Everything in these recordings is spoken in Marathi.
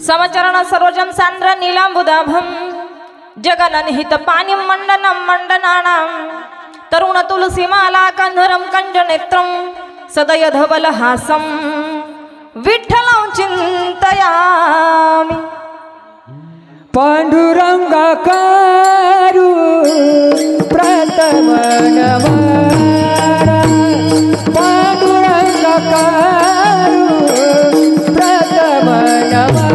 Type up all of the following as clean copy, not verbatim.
समचरण सरोजम सांद्र नीलांबुदाभम जगननिहित पाणी मंडनम मंडनानां तरुण तुलसी माला कंधरम कंजनेत्रम सदय धवल हासम विठ्ठलं चिंतयामि पांडुरंगाकारू प्रथम नमः पांडुरंगाकारू प्रथम नमः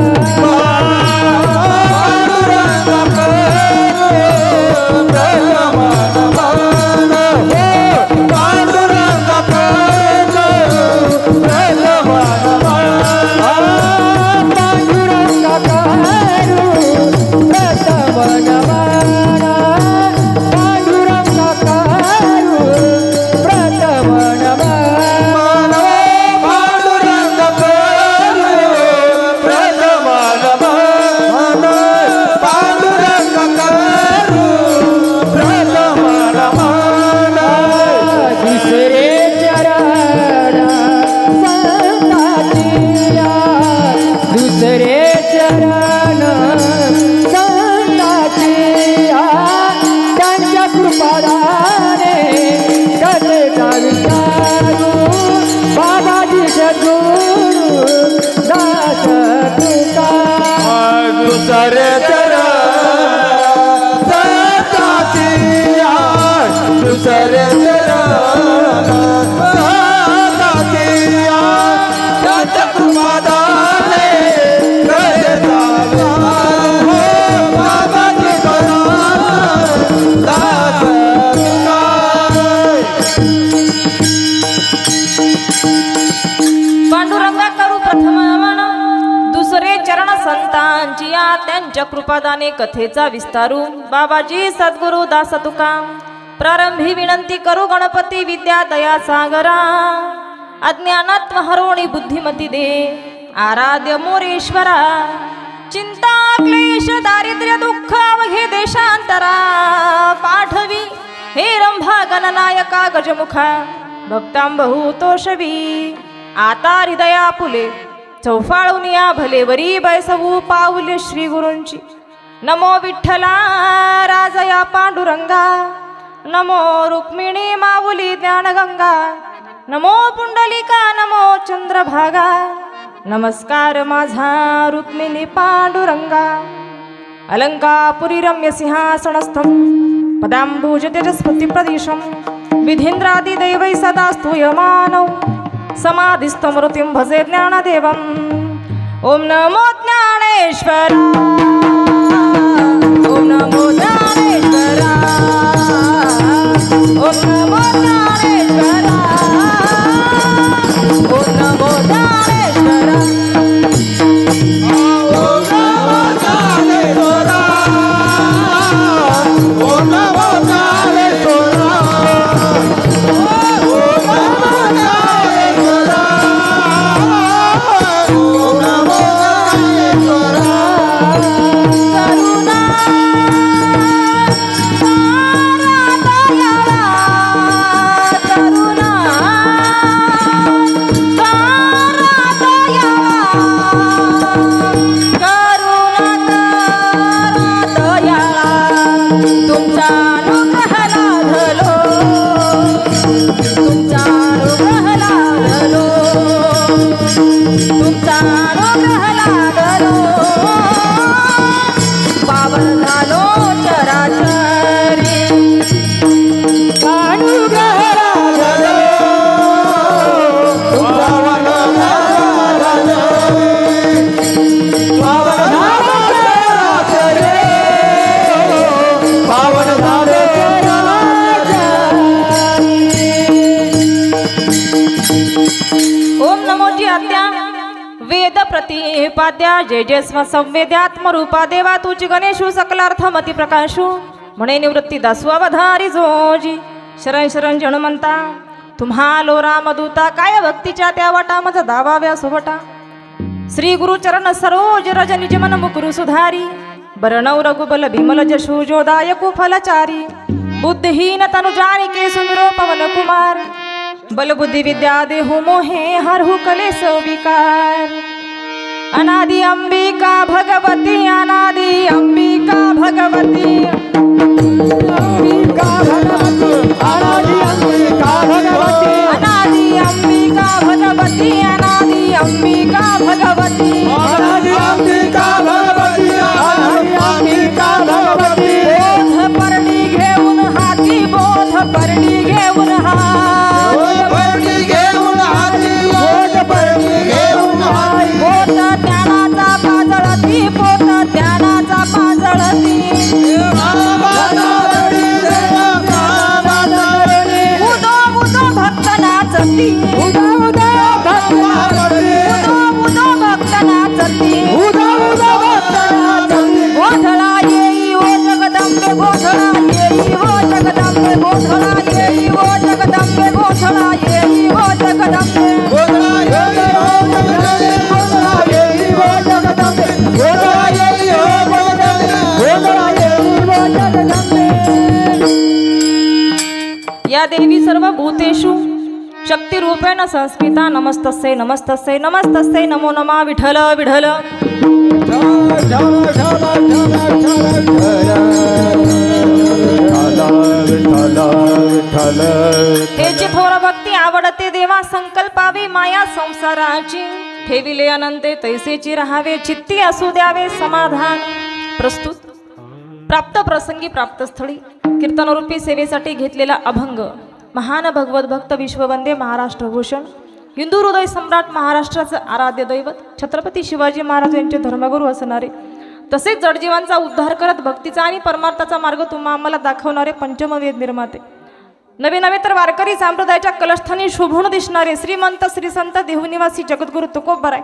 त्यांच्या कृपादाने कथेचा विस्तारू बाबाजी सद्गुरु दास तुका प्रारंभी विनंती करू गणपती विद्या दया सागरा अज्ञानात्म हरोणी बुद्धिमती दे आराध्य मोरेश्वरा चिंता क्लेश दारिद्र्य दुःख अवघे देशांतरा पाठवी हे रंभा गणनायका गजमुखा भक्तांबहू तोषवी आता हृदया फुले चौफाळून या भले वरी बैसवू पाऊले श्री गुरूंची नमो विठ्ठला राजया पांडुरंगा नमो रुक्मिणी माऊली ज्ञानगंगा नमो पुंडलिका नमो चंद्रभागा नमस्कार माझा रुक्मिणी पांडुरंगा अलंकापुरी रम्य सिंहासनस्थं पदांबुज तेजस्पति प्रदिशं विधीन्द्रादि दैवै सदा स्तूयमानौ समाधिस्थमृतिं भजे ज्ञानदेवम् ओम नमो ज्ञानेश्वर ओम नमो ज्ञानेश्वर ओम नमो ज्ञानेश्वर ओम नमो ज्ञानेश्वर प्रतिपाद्या जय जय स्व संवेद्यात्म रूपा देवा तुझ गणेशु सकलार्थ मती प्रकाशु म्हणे निवृत्ती दासु अवधारी जोजी शरण शरण जण म्हणता तुम्हा लो रामदूता काय भक्तीच्या त्या वाटा माझा दावाव्या सोबटा श्री गुरुचरण सरोज रज निजमन मुकुरु सुधारी बरणौ रघुबल बिमल जशु जोदाय कुफलचारी बुद्धिहीन तनु जानिके सुमिरो पवन कुमार बल बुद्धि विद्या देहु मोहे हरहु कलेस विकार अनादि अंबिका भगवती अनादि अंबिका भगवती अंबिका भगवती अनादि अंबिका भगवती अनादि अंबिका भगवती अनादि अंबिका भगवती अनादि अंबिका भगवती अनादि अंबिका भगवती बोध परडी घेऊन हाती बोध परडी घेऊन पोत ज्ञानाचा पाजळती पोत ज्ञानाचा पाजळती उदो उदो भक्त नाचती उदा उदा भक्त नाचती उदो भक्त नाचती उदा उदा भक्त नाचती गोधळा येई ओ जगदंबे गोधळा येई ओ जगदंबे गोधळा येई ओ जगदंबे गोधळा येई ओ जगदंबे या देवी सर्व भूतेषु शक्ती रूपेण संस्कृता नमस्तस्यै नमस्तस्यै नमस्तस्यै नमो नमः विठ्ठल विठ्ठल हे जे थोर भक्ती आवडते देवा संकल्पावी माया संसाराची ठेविले अनंते तैसेची राहावे चित्ती असू द्यावे समाधान प्रस्तुत प्राप्त प्रसंगी प्राप्त स्थळी कीर्तनरूपी सेवेसाठी घेतलेला अभंग महान भगवत भक्त विश्ववंदे महाराष्ट्र भूषण हिंदू हृदय सम्राट महाराष्ट्राचं आराध्य दैवत छत्रपती शिवाजी महाराज यांचे धर्मगुरू असणारे तसेच जडजीवांचा उद्धार करत भक्तीचा आणि परमार्थाचा मार्ग तुम्हा आम्हाला दाखवणारे पंचमवेद निर्माते नवे नवे तर वारकरी संप्रदायाच्या कलस्थानी शोभून दिसणारे श्रीमंत श्रीसंत देहनिवासी जगद्गुरु तुकोबराय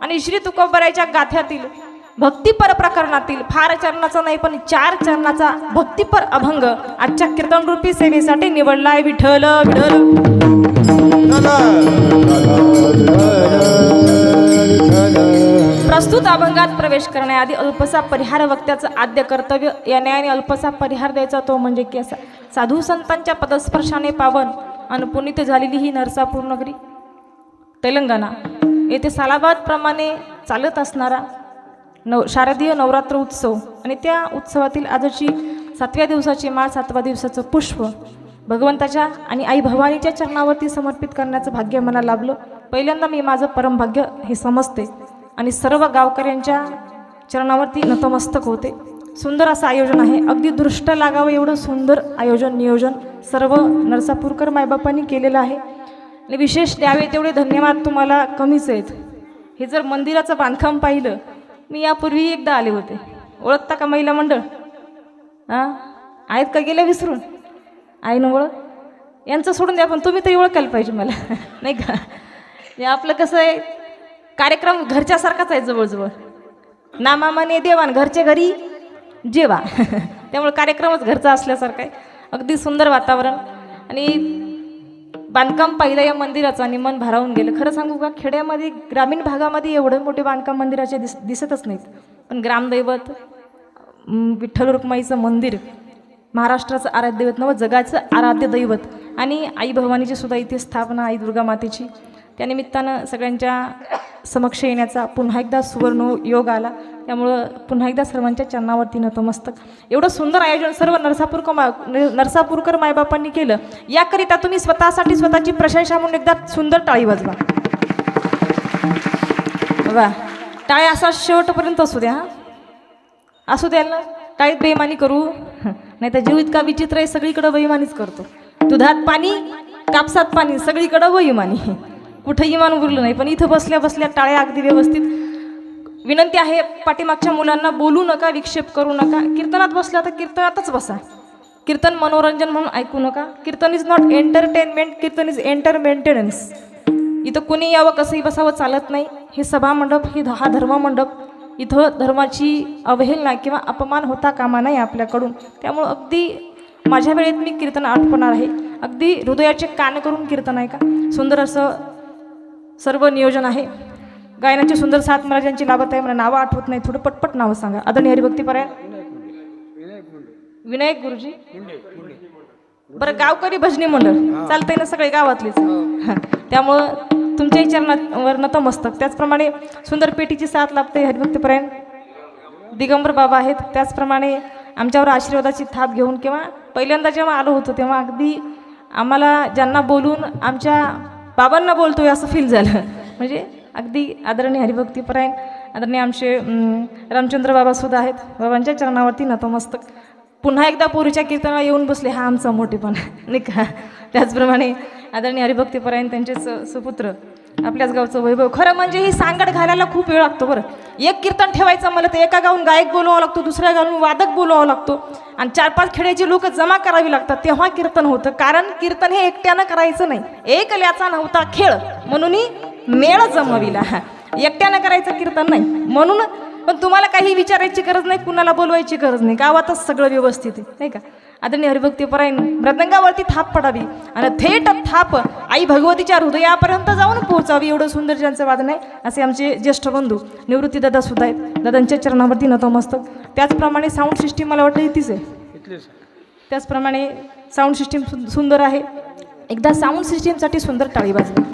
आणि श्री तुकोबरायच्या गाथ्यातील भक्तिपर प्रकरणातील फार चरणाचा नाही पण 4 चरणाचा भक्तिपर अभंग आजच्या कीर्तनरूपी सेवेसाठी निवडलाय विठ्ठल प्रस्तुत अभंगात प्रवेश करण्याआधी अल्पसा परिहार वक्त्याचं आद्य कर्तव्य या न्यायाने अल्पसा परिहार द्यायचा तो म्हणजे की असा साधू संतांच्या पदस्पर्शाने पावन आणि पुनीत झालेली ही नरसापूर नगरी तेलंगणा येथे सालाबाद प्रमाणे चालत असणारा शारदीय नवरात्र उत्सव आणि त्या उत्सवातील आजची 7व्या दिवसाची माळ 7व्या दिवसाचं पुष्प भगवंताच्या आणि आई भवानीच्या चरणावरती समर्पित करण्याचं भाग्य मला लाभलं पहिल्यांदा मी माझं परमभाग्य हे समजते आणि सर्व गावकऱ्यांच्या चरणावरती नतमस्तक होते सुंदर असं आयोजन आहे अगदी दृष्ट लागावं एवढं सुंदर आयोजन नियोजन सर्व नरसापूरकर मायबापांनी केलेलं आहे आणि विशेष द्यावे तेवढे धन्यवाद तुम्हाला कमीच आहेत हे जर मंदिराचं बांधकाम पाहिलं मी यापूर्वी एकदा आले होते ओळखता का महिला मंडळ हां आहेत का गेल्या विसरून आहे ना ओळख यांचं सोडून द्या पण तुम्ही तरी ओळखायला पाहिजे मला नाही का हे आपलं कसं आहे कार्यक्रम घरच्यासारखाच आहे जवळजवळ नामामाने देवान घरच्या घरी जेवा त्यामुळे कार्यक्रमच घरचा असल्यासारखा आहे अगदी सुंदर वातावरण आणि बांधकाम पाहिलं या मंदिराचं आणि मन भारावून गेलं खरं सांगू का खेड्यामध्ये ग्रामीण भागामध्ये एवढे मोठे बांधकाम मंदिराचे दिसतच नाहीत पण ग्रामदैवत विठ्ठल रुक्माईचं मंदिर महाराष्ट्राचं आराध्य दैवत नव जगाचं आराध्य दैवत आणि आई भवानीची सुद्धा इथे स्थापना आई दुर्गा मातेची त्यानिमित्तानं सगळ्यांच्या समक्ष येण्याचा पुन्हा एकदा सुवर्ण योग आला त्यामुळं पुन्हा एकदा सर्वांच्या चरणावरती नतमस्तक एवढं सुंदर आयोजन सर्व नरसापूरकर मायबापांनी केलं याकरिता तुम्ही स्वतःसाठी स्वतःची प्रशंसा म्हणून एकदा सुंदर टाळी वाजवा वा टाळी असा शेवटपर्यंत असू द्या असू द्याल ना टाळीत बेईमानी करू नाही तर जीव इतका विचित्र आहे सगळीकडं बेईमानीच करतो दुधात पाणी कापसात पाणी सगळीकडं बेईमानी कुठं इमान उरलं नाही पण इथं बसल्या बसल्या टाळ्या अगदी व्यवस्थित विनंती आहे पाठीमागच्या मुलांना बोलू नका विक्षेप करू नका कीर्तनात बसला तर कीर्तनातच बसा कीर्तन मनोरंजन म्हणून ऐकू नका kirtan is not entertainment kirtan is enter maintenance इथं कोणी यावं कसंही बसावं चालत नाही हे सभामंडप हा धर्ममंडप इथं धर्माची अवहेलना किंवा अपमान होता कामा नाही आपल्याकडून त्यामुळं अगदी माझ्या वेळेत मी कीर्तन आठवणार आहे. अगदी हृदयाचे कान करून कीर्तन आहे का. सुंदर असं सर्व नियोजन आहे. गायनाची सुंदर साथ महाराजांची लाभत आहे. मला नावं आठवत नाही, थोडं पटपट नावं सांगा. आदरणीय हरिभक्तीपरायण विनायक गुरुजी. बरं, गावकरी भजनी मंडळ चालतंय ना, सगळे गावातलेच. त्यामुळं तुमच्याही चरणावर नतमस्तक. त्याचप्रमाणे सुंदर पेटीची साथ लाभते हरिभक्तीपरायण दिगंबर बाबा आहेत. त्याचप्रमाणे आमच्यावर आशीर्वादाची थाप घेऊन किंवा पहिल्यांदा जेव्हा आलो होतो तेव्हा अगदी आम्हाला ज्यांना बोलून आमच्या बाबांना बोलतोय असं फील झालं. म्हणजे अगदी आदरणीय हरिभक्तीपरायण आदरणीय आमचे रामचंद्र बाबासुद्धा आहेत. बाबांच्या चरणावरती नतमस्तक. पुन्हा एकदा पोरीच्या कीर्तनाला येऊन बसले, हा आमचा मोठेपणा नाही का. त्याचप्रमाणे आदरणीय हरिभक्तीपरायण त्यांचेच सुपुत्र आपल्याच गावचं वैभव. खरं म्हणजे ही सांगड घालायला खूप वेळ लागतो. बरं, एक कीर्तन ठेवायचं मला तर एका गावून गायक बोलवावं लागतो, दुसऱ्या गावून वादक बोलवावं लागतो आणि 4-5 खेड्याची लोक जमा करावी लागतात, तेव्हा कीर्तन होतं. कारण कीर्तन हे एकट्यानं करायचं नाही. एकल्याचा नव्हता खेळ म्हणून मेळ जमविला. एकट्यानं करायचं कीर्तन नाही म्हणून. पण तुम्हाला काही विचारायची गरज नाही, कुणाला बोलवायची गरज नाही, गावातच सगळं व्यवस्थित आहे नाही का. आदरणीय हरिभक्तीपरायण मृदंगावरती थाप पडावी आणि थेट थाप आई भगवतीच्या हृदयापर्यंत जाऊन पोहोचावी, एवढं सुंदर ज्यांचं वादन आहे. असे आमचे ज्येष्ठ बंधू निवृत्ती दादा सुद्धा आहेत. दादांच्या चरणावरती नतमस्तक. त्याचप्रमाणे साऊंड सिस्टीम मला वाटतं इथेच आहे. त्याचप्रमाणे साऊंड सिस्टीम सुंदर आहे. एकदा साऊंड सिस्टीमसाठी सुंदर टाळी वाजवा.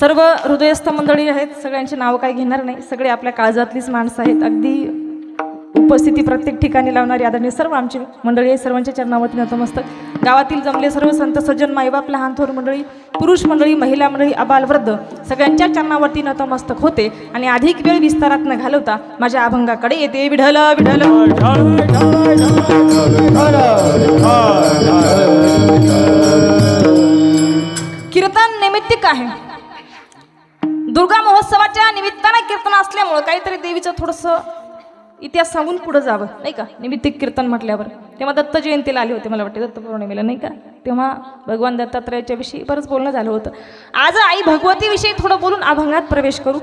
सर्व हृदयस्थ मंडळी आहेत, सगळ्यांची नावं काही घेणार नाही, सगळे आपल्या काळजातलीच माणसं आहेत. अगदी उपस्थिती प्रत्येक ठिकाणी लावणारी आदरणीय सर्व आमची मंडळी आहे. सर्वांच्या चरणावरती नतमस्तक. गावातील जमले सर्व संत सज्जन माईबाप लहान थोर मंडळी, पुरुष मंडळी, महिला मंडळी, अबाल वृद्ध सगळ्यांच्या चरणावरती नतमस्तक होते आणि अधिक वेळ विस्तारात न घालवता माझ्या अभंगाकडे येते. विठ्ठल विठ्ठल कीर्तन नैमित्तिक आहे. दुर्गा महोत्सवाच्या निमित्तानं कीर्तन असल्यामुळं काहीतरी देवीचं थोडंसं इतिहास सांगून पुढे जावं नाही का. निमित्तिक कीर्तन म्हटल्यावर तेव्हा दत्त जयंतीला आले होते, मला वाटते दत्त पौर्णिमेला नाही का. तेव्हा भगवान दत्तात्रयाच्या विषयी बरंच बोलणं झालं होतं. आज आई भगवतीविषयी थोडं बोलून अभंगात प्रवेश करू.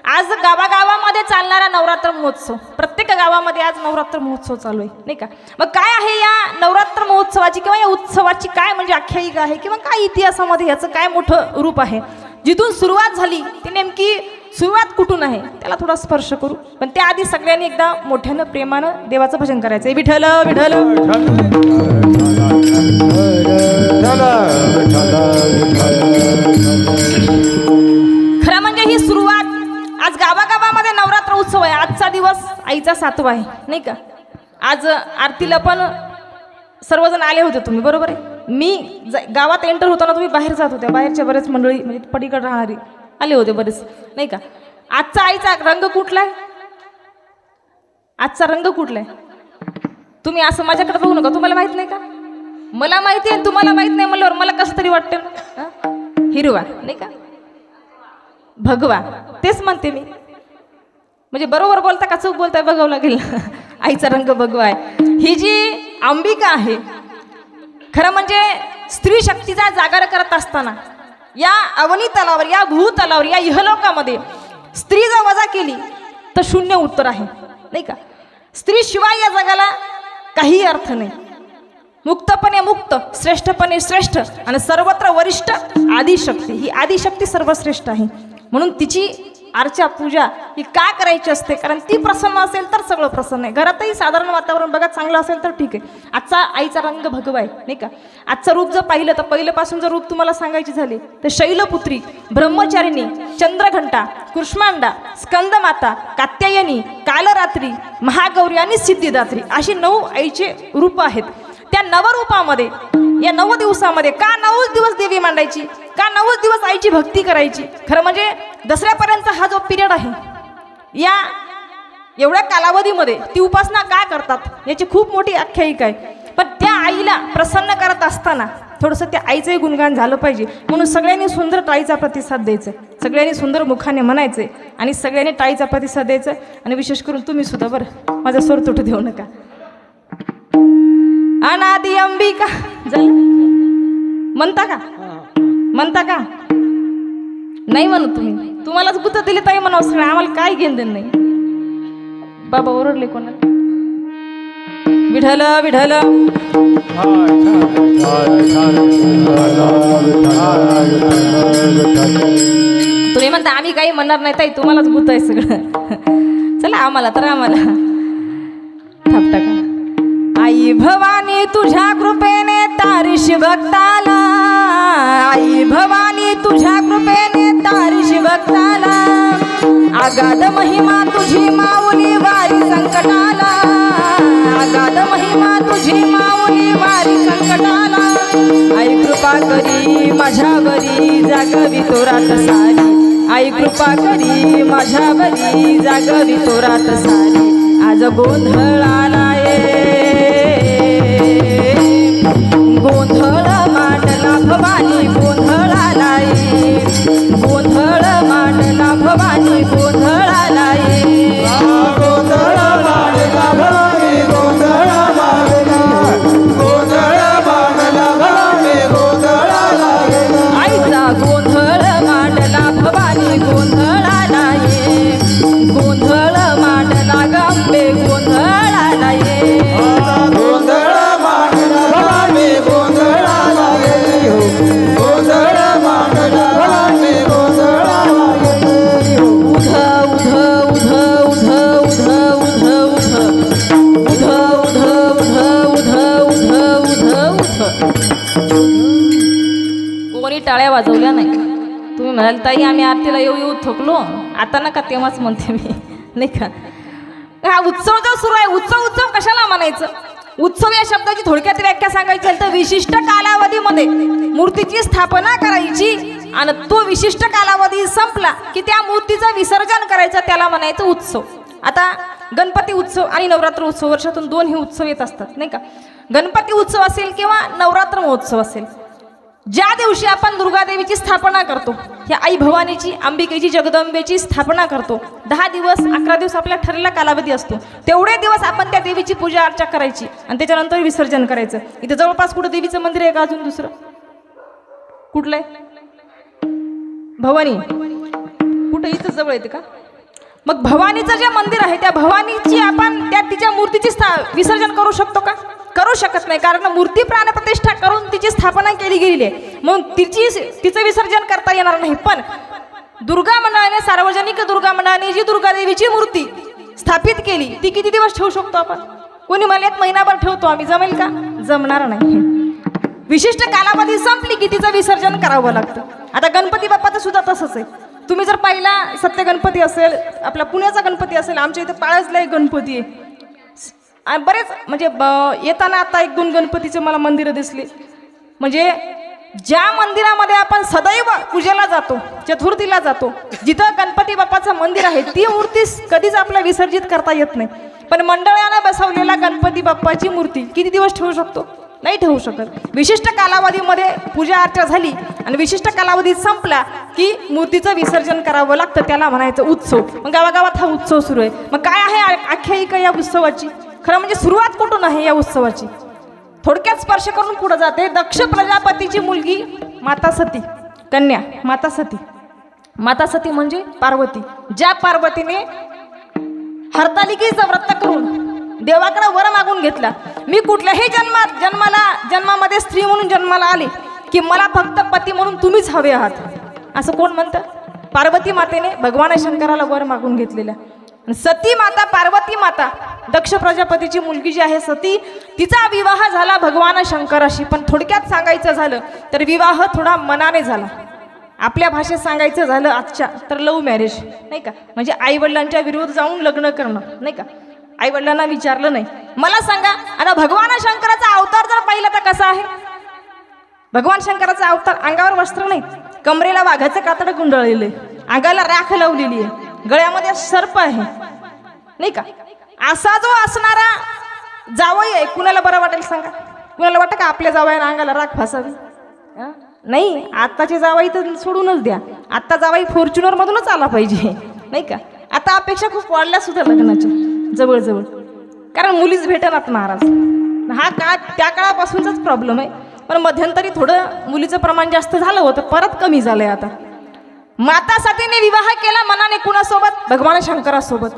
आज गावागावामध्ये चालणारा नवरात्र महोत्सव, प्रत्येक गावामध्ये आज नवरात्र महोत्सव चालू आहे नाही का. मग काय आहे या नवरात्र महोत्सवाची किंवा या उत्सवाची काय म्हणजे आख्यायिका आहे किंवा काय इतिहासामध्ये याचं काय मोठं रूप आहे. जिथून सुरुवात झाली ती नेमकी सुरुवात कुठून आहे त्याला थोडा स्पर्श करू. पण त्याआधी सगळ्यांनी एकदा मोठ्यानं प्रेमानं देवाचं भजन करायचं. विठ्ठल विठ्ठल खरं म्हणजे ही सुरुवात. आज गावागावामध्ये नवरात्र उत्सव आहे. आजचा दिवस आईचा 7वा आहे नाही का. आज आरतीला पण सर्वजण आले होते तुम्ही, बरोबर आहे. मी गावात एंटर होताना तुम्ही बाहेर जात होत्या, बाहेरच्या बरेच मंडळी म्हणजे पलीकडे राहणारी आले होते बरेच नाही का. आजचा आईचा रंग कुठला आहे, आजचा रंग कुठला आहे तुम्ही असं माझ्याकडे बघू नका. तुम्हाला माहित नाही का. मला माहिती आहे, तुम्हाला माहित नाही म्हणल्यावर मला कसं तरी वाटतं ना. हिरवा नाही का, भगवा, तेच म्हणते मी. म्हणजे बरोबर बोलता का चूक बोलताय बघावं लागेल. आईचा रंग भगवा आहे. ही जी अंबिका आहे खरं म्हणजे स्त्री शक्तीचा जागर करत असताना या अवनी तलावर, या भूतलावर, या इहलोकामध्ये स्त्री जर वजा केली तर शून्य उत्तर आहे नाही का. स्त्री शिवाय या जगाला काही अर्थ नाही. मुक्तपणे मुक्त, श्रेष्ठपणे श्रेष्ठ आणि सर्वत्र वरिष्ठ आदिशक्ती. ही आदिशक्ती सर्वश्रेष्ठ आहे. म्हणून तिची अर्चा पूजा ही का करायची असते, कारण ती प्रसन्न असेल तर सगळं प्रसन्न आहे. घरातही साधारण वातावरण बघा चांगलं असेल तर ठीक आहे. आजचा आईचा रंग भगवा आहे नाही का. आजचं रूप जर पाहिलं तर पहिल्यापासून जर रूप तुम्हाला सांगायची झाली तर शैलपुत्री, ब्रह्मचारिणी, चंद्रघंटा, कुष्मांडा, स्कंदमाता, कात्यायनी, कालरात्री, महागौरी आणि सिद्धिदात्री अशी 9 आईचे रूप आहेत. त्या नवरूपामध्ये या 9 दिवसामध्ये का 9 दिवस देवी मांडायची, का 9 दिवस आईची भक्ती करायची. खरं म्हणजे दसऱ्यापर्यंत हा जो पिरियड आहे या एवढ्या कालावधीमध्ये ती उपासना का करतात याची खूप मोठी आख्यायिका आहे. पण त्या आईला प्रसन्न करत असताना थोडंसं त्या आईचंही गुणगान झालं पाहिजे. म्हणून सगळ्यांनी सुंदर टाळीचा प्रतिसाद द्यायचा, सगळ्यांनी सुंदर मुखाने म्हणायचे आणि सगळ्यांनी टाळीचा प्रतिसाद द्यायचा. आणि विशेष करून तुम्ही सुद्धा बरं माझा स्वर तुटू देऊ नका. अनादि अंबिका झालं म्हणता का, म्हणता का नाही म्हणत तुम्ही. तुम्हालाच गुत दिली ताई म्हणावं सगळं, आम्हाला काय घेणं देणं नाही. बाबा ओरडले कोणाला. विठल विठल तुम्ही म्हणता आम्ही काही म्हणणार नाही ताई, तुम्हालाच भूत आहे सगळं. चला आम्हाला तर आम्हाला थापटा का. आई भवानी तुझ्या कृपेने तारीश भक्ताला, आई भवानी तुझ्या कृपेने तारीश भक्ताला, आगाध महिमा तुझी माऊली वारी संकटाला, आगाध महिमा तुझी माऊली वारी संकटाला. आई कृपा करी माझ्यावरी जागवी तोरात सारी, आई कृपा करी माझ्यावरी जागवी तोरात सारी. आज गोंधळ आलाय, गोंधळ मांडला भवानी गोंधळ आलाय, गोंधळ मांडला भवानी गोंधळ आलाय. गोंधळ मांडला भवानी गोंधळ मांडला, गोंधळ मांडला भवानी गोंधळ लागला. आईचा गोंधळ मांडला भवानी गोंधळ आलाय, गोंधळ मांडला गंबे गोंधळ आलाय. गोंधळ मांडला भवानी गोंधळ लागली हो, गोंधळ मांडला भवानी गोंधळ लागली हो. उध उध उध उध उध उध उध उध उध उध उध उध. कोणी टाळ्या वाजवल्या नाही. तुम्ही म्हणाल ताई आम्ही आरतीला येऊ येऊ थकलो, आता नका तेव्हाच म्हणते मी, नाही का. हा उत्सव जो सुरू आहे, उत्सव उत्सव कशाला म्हणायचं. उत्सव या शब्दाची थोडक्यात व्याख्या सांगायची झाली तर विशिष्ट कालावधीमध्ये मूर्तीची स्थापना करायची आणि तो विशिष्ट कालावधी संपला की त्या मूर्तीचं विसर्जन करायचं, त्याला म्हणायचं उत्सव. आता गणपती उत्सव आणि नवरात्र उत्सव वर्षातून 2 हे उत्सव येत असतात, नाही का. गणपती उत्सव असेल किंवा नवरात्र महोत्सव असेल, ज्या दिवशी आपण दुर्गादेवीची स्थापना करतो, ह्या आई भवानीची, अंबिकेची, जगदंबेची स्थापना करतो, 10 दिवस 11 दिवस आपला ठरलेला कालावधी असतो. तेवढे दिवस आपण त्या देवीची पूजा अर्चा करायची आणि त्याच्यानंतर विसर्जन करायचं. इथे जवळपास कुठं देवीचं मंदिर आहे का अजून दुसरं? कुठलंय? भवानी कुठं इथं जवळ येते का? मग भवानीचं जे मंदिर आहे त्या भवानीची आपण त्या तिच्या मूर्तीची विसर्जन करू शकतो का? करू शकत नाही, कारण मूर्ती प्राणप्रतिष्ठा करून तिची स्थापना केली गेलेली आहे. मग तिचं विसर्जन करता येणार नाही. पण दुर्गा मंडळाने, सार्वजनिक दुर्गा मंडळाने जी दुर्गा देवीची मूर्ती स्थापित केली ती किती दिवस ठेवू शकतो आपण? कोणी म्हणलेत महिनाभर ठेवतो आम्ही, जमेल का? जमणार नाही. विशिष्ट कालावधी संपली की तिचं विसर्जन करावं लागतं. आता गणपती बाप्पाचं सुद्धा तसंच आहे. तुम्ही जर पाहिला सत्य गणपती असेल, आपला पुण्याचा गणपती असेल, आमच्या इथं पाळसला एक गणपती आहे. आणि बरेच म्हणजे येताना आता 1-2 गणपतीचे मला मंदिरं दिसली. म्हणजे ज्या मंदिरामध्ये आपण सदैव पूजेला जातो, चतुर्थीला जातो, जिथं गणपती बाप्पाचं मंदिर आहे ती मूर्ती कधीच आपल्याला विसर्जित करता येत नाही. पण मंडळानं बसवलेला गणपती बाप्पाची मूर्ती किती दिवस ठेवू शकतो? नाही ठेवू शकत. विशिष्ट कालावधीमध्ये पूजा अर्चा झाली आणि विशिष्ट कालावधी संपला की मूर्तीचं विसर्जन करावं लागतं, त्याला म्हणायचं उत्सव. मग गावागावात हा उत्सव सुरू आहे. मग काय आहे आख्यायिका या उत्सवाची? खरं म्हणजे सुरुवात कुठून आहे या उत्सवाची? थोडक्यात स्पर्श करून पुढे जाते. दक्ष प्रजापतीची मुलगी माता सती, कन्या माता सती. माता सती म्हणजे पार्वती. ज्या पार्वतीने हरतालिकेचं व्रत करून देवाकडे वर मागून घेतला, मी कुठल्याही जन्मामध्ये स्त्री म्हणून जन्माला आले की मला फक्त पती म्हणून तुम्हीच हवे आहात, असं कोण म्हणतं? पार्वती मातेने भगवान शंकराला वर मागून घेतलेला. सती माता, पार्वती माता, दक्ष प्रजापतीची मुलगी जी आहे सती, तिचा विवाह झाला भगवान शंकराशी. पण थोडक्यात सांगायचं झालं तर विवाह थोडा मनाने झाला. आपल्या भाषेत सांगायचं झालं आजच्या तर लव्ह मॅरेज, नाही का. म्हणजे आईवडिलांच्या विरोध जाऊन लग्न करणं, नाही का. आईवडिलांना विचारलं नाही. मला सांगा, आता भगवान शंकराचा अवतार जर पाहिला तर कसा आहे? भगवान शंकराचा अवतार, अंगावर वस्त्र नाही, कमरेला वाघाचं कातडं गुंडळलेलं आहे, अंगाला राख लावलेली आहे, गळ्यामध्ये सर्प आहे, नाही का. असा जो असणारा जावई आहे, कुणाला बरं वाटेल सांगा? कुणाला वाटतं का आपल्या जावयाला अंगाला राख फासावी? नाही. आत्ताचे जावई तर सोडूनच द्या. आत्ता जावई फॉर्च्युनर मधूनच आला पाहिजे, नाही का. आता अपेक्षा खूप वाढल्या सुद्धा लग्नाच्या जवळजवळ, कारण मुलीच भेटणार महाराज. हा काळ त्या काळापासूनचाच प्रॉब्लेम आहे. पण मध्यंतरी थोडं मुलीचं प्रमाण जास्त झालं होतं, परत कमी झालंय आता. माता सतीने विवाह केला मनाने, कुणासोबत? भगवान शंकरासोबत.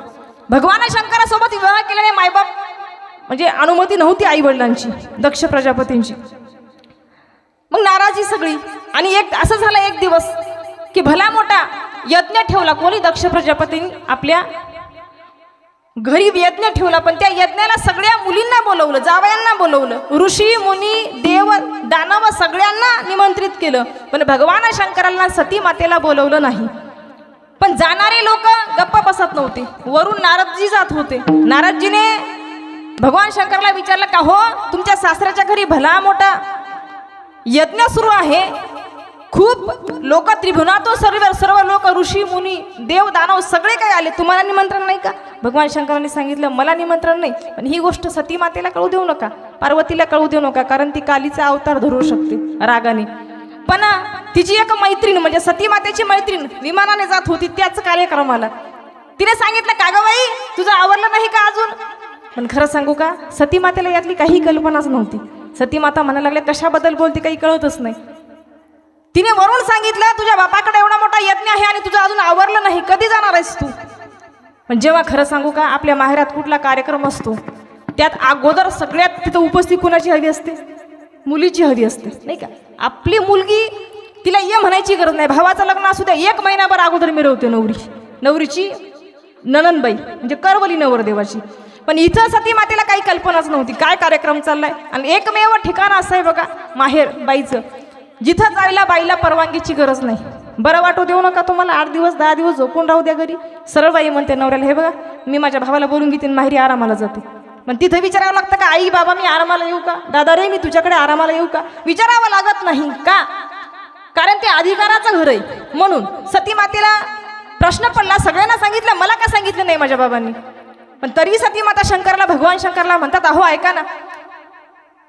भगवान शंकरासोबत विवाह केल्याने मायबाप म्हणजे अनुमती नव्हती आई वडिलांची, दक्ष प्रजापतींची. मग नाराजी सगळी. आणि एक असं झालं एक दिवस की भला मोठा यज्ञ ठेवला. कोणी? दक्ष प्रजापतींनी आपल्या घरी यज्ञ ठेवला. पण त्या यज्ञाला सगळ्या मुलींना बोलवलं, जावयांना बोलवलं, ऋषी मुनी देव दानव सगळ्यांना निमंत्रित केलं. पण भगवान शंकरांना सती मातेला बोलवलं नाही. पण जाणारे लोक गप्पा बसत नव्हते. वरून नारदजी जात होते. नारदजीने भगवान शंकराला विचारलं का हो तुमच्या सासऱ्याच्या घरी भला मोठा यज्ञ सुरू आहे, खूप लोक त्रिभुवनातून सर्व लोक ऋषी मुनी देव दानव सगळे काही आले, तुम्हाला निमंत्रण नाही का? भगवान शंकरांनी सांगितलं मला निमंत्रण नाही, पण ही गोष्ट सती मातेला कळू देऊ नका, पार्वतीला कळू देऊ नका, कारण ती कालीचा अवतार धरू शकते रागाने. पण तिची एक मैत्रीण म्हणजे सती मातेची मैत्रीण विमानाने जात होती त्याच कार्यक्रमाला. तिने सांगितलं का ग बाई तुझं आवरलं नाही का अजून? पण खरं सांगू का सती मातेला यातली काही कल्पनाच नव्हती. सती माता म्हणायला लागल्या कशाबद्दल बोलते काही कळतच नाही. तिने वरून सांगितलं तुझ्या बापाकडे एवढा मोठा यज्ञ आहे आणि तुझं अजून आवरलं नाही, कधी जाणार आहेस तू? पण जेव्हा खरं सांगू का आपल्या माहेरात कुठला कार्यक्रम असतो त्यात अगोदर सगळ्यात तिथं उपस्थित कुणाची हवी असते? मुलीची हवी असते नाही का? आपली मुलगी तिला ये म्हणायची गरज नाही. भावाचं लग्न असू द्या 1 महिनाभर अगोदर मिरवते नवरीची ननंदबाई म्हणजे करवली नवरदेवाची. पण इथं सती मातेला काही कल्पनाच नव्हती काय कार्यक्रम चाललाय. आणि एकमेव ठिकाण असं आहे बघा माहेर बाईचं, जिथं जायला बाईला परवानगीची गरज नाही. बरं वाटू देऊ नका तुम्हाला, 8 दिवस 10 दिवस झोपून राहू द्या घरी. सरळ बाई म्हणते नवऱ्याला हे बघा मी माझ्या भावाला बोलून घेते माहेरी आरामाला जाते. पण तिथं विचारावं लागतं का आई बाबा मी आरामाला येऊ का? दादा रे मी तुझ्याकडे आरामाला येऊ का? विचारावं लागत नाही का? कारण ते अधिकाराचं घर आहे. म्हणून सती मातेला प्रश्न पडला. सगळ्यांना सांगितलं, मला का सांगितलं नाही माझ्या बाबांनी? पण तरी सती माता शंकरला भगवान शंकरला म्हणतात अहो ऐका ना,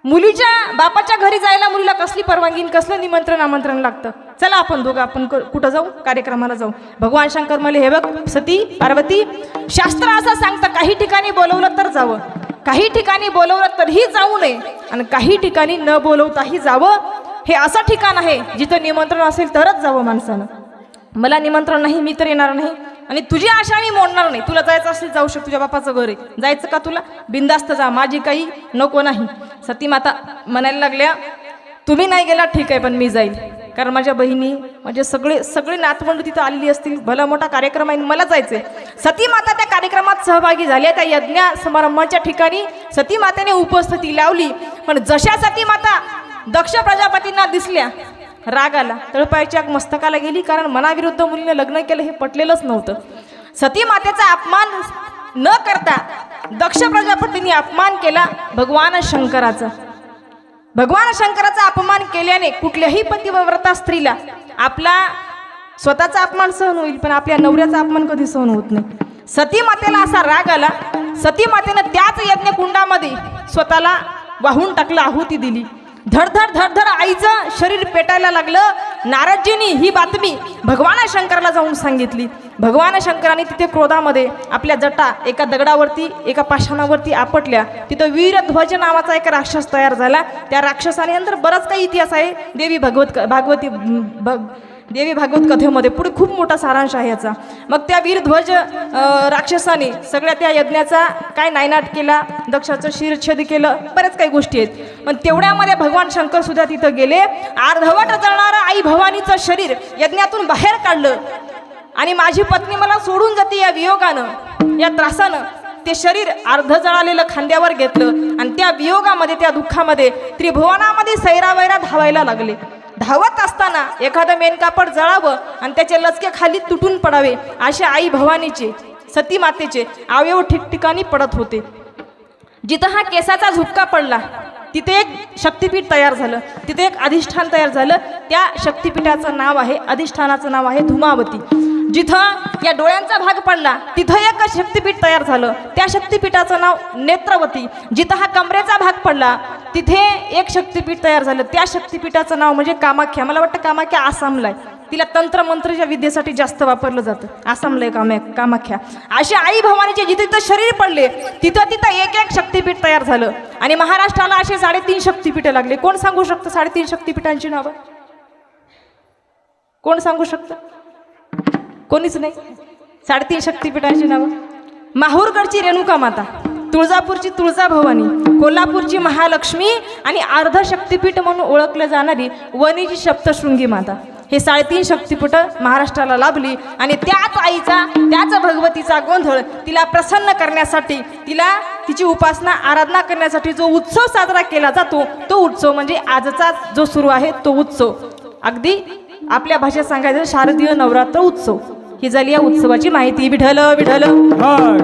मुलीच्या बापाच्या घरी जायला मुलीला कसली परवानगी कसलं निमंत्रण आमंत्रण लागतं? चला आपण दोघं आपण कुठं जाऊ? कार्यक्रमाला जाऊ. भगवान शंकर म्हणले हे बघ सती पार्वती शास्त्र असं सांगतं काही ठिकाणी बोलवलं तर जावं, काही ठिकाणी बोलवलं तरीही जाऊ नये, आणि काही ठिकाणी न बोलवताही जावं. हे असं ठिकाण आहे जिथं निमंत्रण असेल तरच जावं माणसानं. मला निमंत्रण नाही मी तर येणार नाही, आणि तुझी आशा मी मोडणार नाही. तुला जायचं असेल जाऊ शकतो, तुझ्या बापाचं घर आहे, जायचं का तुला? बिंदास्त जा, माझी काही नको नाही. सती माता म्हणायला लागल्या तुम्ही नाही गेला ठीक आहे पण मी जाईल, कारण माझ्या बहिणी म्हणजे सगळे नातवंड तिथं आलेली असतील, भला मोठा कार्यक्रम आहे मला जायचंय. सती माता त्या कार्यक्रमात सहभागी झाल्या. त्या यज्ञ समारंभाच्या ठिकाणी सती मातेने उपस्थिती लावली. पण जशा सती माता दक्ष प्रजापतींना दिसल्या राग आला, तळपायाच्या मस्तकाला गेली, कारण मनाविरुद्ध मुलीने लग्न केलं हे पटलेलंच नव्हतं. सती मातेचा अपमान न करता दक्ष प्रजापतींनी अपमान केला भगवान शंकराचा. भगवान शंकराचा अपमान केल्याने कुठल्याही पतिव्रता स्त्रीला आपला स्वतःचा अपमान सहन होईल, पण आपल्या नवऱ्याचा अपमान कधी सहन होत नाही. सती मातेला असा राग आला, सती मातेनं त्याच यज्ञ कुंडामध्ये स्वतःला वाहून टाकलं, आहुती दिली. धडधड धडधड आईचं शरीर पेटायला लागलं. नारदजींनी ही बातमी भगवान शंकराला जाऊन सांगितली. भगवान शंकरांनी तिथे क्रोधामध्ये आपल्या जटा एका दगडावरती एका पाषाणावरती आपटल्या. तिथं वीरध्वज नावाचा एक राक्षस तयार झाला. त्या राक्षसाने नंतर बराच काही इतिहास आहे देवी भागवत कथेमध्ये, पुढे खूप मोठा सारांश आहे याचा. मग त्या वीरध्वज राक्षसाने सगळ्या त्या यज्ञाचा काय नायनाट केला, दक्षाचं शिरच्छेद केलं, बऱ्याच काही गोष्टी आहेत. पण तेवढ्यामध्ये भगवान शंकर सुद्धा तिथं गेले. अर्धवट जळणारं आई भवानीचं शरीर यज्ञातून बाहेर काढलं, आणि माझी पत्नी मला सोडून जाते या वियोगानं या त्रासानं ते शरीर अर्ध जळालेलं खांद्यावर घेतलं, आणि त्या वियोगामध्ये त्या दुःखामध्ये त्रिभुवनामध्ये सैरावैरा धावायला लागले. धावत असताना एखादं मेनकापड जळावं आणि त्याचे लचके खाली तुटून पडावे असे आई भवानीचे सती मातेचे अवयव ठिकठिकाणी पडत होते. जिथं हा केसाचा झुपका पडला तिथे एक शक्तिपीठ तयार झालं, तिथे एक अधिष्ठान तयार झालं. त्या शक्तिपीठाचं नाव आहे, अधिष्ठानाचं नाव आहे धुमावती. जिथं या डोळ्यांचा भाग पडला तिथं एक शक्तिपीठ तयार झालं, त्या शक्तिपीठाचं नाव नेत्रवती. जिथं हा कमरेचा भाग पडला तिथे एक शक्तिपीठ तयार झालं, त्या शक्तिपीठाचं नाव म्हणजे कामाख्या. मला वाटतं कामाख्या आसामला आहे, तिला तंत्रमंत्रच्या विद्येसाठी जास्त वापरलं जातं, आसामला कामाख्या. अशी आई भवानीचे जिथे तिथं शरीर पडले तिथं तिथं एक एक शक्तिपीठ तयार झालं. आणि महाराष्ट्राला असे 3.5 शक्तिपीठे लागले. कोण सांगू शकतं 3.5 शक्तिपीठांची नावं? कोण सांगू शकतं? कोणीच नाही. 3.5 शक्तिपीठांची नावं. माहूरगडची रेणुका माता, तुळजापूरची तुळजाभवानी, कोल्हापूरची महालक्ष्मी आणि अर्ध शक्तिपीठ म्हणून ओळखले जाणारी वणीची सप्तशृंगी माता, हे 3.5 शक्तिपीठ महाराष्ट्राला लाभली. आणि त्याच आईचा, त्याच भगवतीचा गोंधळ तिला प्रसन्न करण्यासाठी, तिला तिची उपासना आराधना करण्यासाठी जो उत्सव साजरा केला जातो, तो उत्सव म्हणजे आजचा जो सुरू आहे तो उत्सव. अगदी आपल्या भाषेत सांगायचं शारदीय नवरात्र उत्सव. ही झाली या उत्सवाची माहिती. विठ्ठल विठ्ठल. विठ्ठल